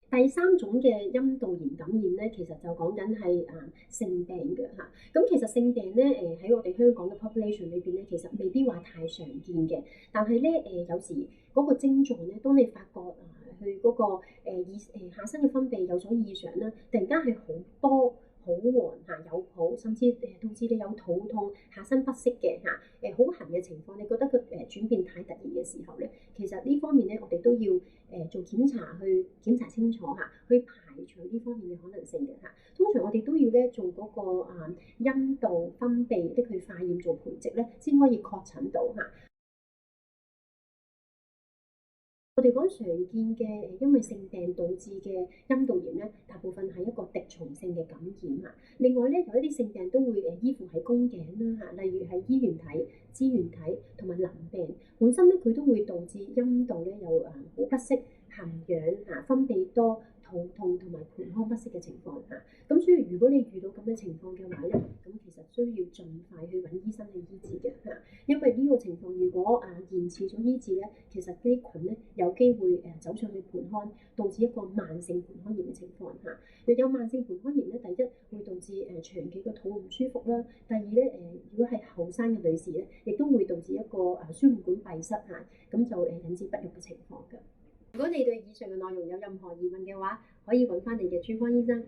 第三種嘅陰道炎感染咧，其實就講緊係性病嘅嚇。咁其實性病咧喺我哋香港嘅 population 裏邊咧，其實未必話太常見嘅。但係咧有時嗰個症狀咧，當你發覺佢嗰個下身嘅分泌有所異常啦，突然間係好多。好黃嚇，有泡，甚至導致你有肚痛、下身不適嘅嚇，好痕嘅情況，你覺得佢轉變太突然嘅時候咧，其實呢方面咧，我哋都要做檢查去檢查清楚嚇，去排除呢方面嘅可能性嘅嚇。通常我哋都要咧做嗰個陰道分泌的去化驗做培植咧，先可以確診到嚇。我哋講常見嘅因為性病導致嘅陰道炎咧，大部分係一個滴蟲性嘅感染嚇。另外咧，有一啲性病都會依附喺宮頸啦嚇，例如係衣原體、支原體同埋淋病，本身咧佢都會導致陰道咧有好不適、痕癢嚇、分泌多、肚痛同埋盆腔不適嘅情況嚇。咁所以如果你遇到咁嘅情況嘅話咧，咁其實需要盡快去揾醫生去醫治嘅嚇。因為呢個情況如果延遲咗醫治咧，其實呢啲菌咧有機會走上去盆腔，導致一個慢性盆腔炎嘅情況嚇。若有慢性盆腔炎咧，第一會導致長期個肚唔舒服啦，第二咧如果係後生嘅女士咧，亦都會導致一個輸卵管閉塞嚇，咁就引致不育嘅情況㗎。如果你對以上嘅內容有任何疑問嘅話，可以揾翻你嘅專科醫生。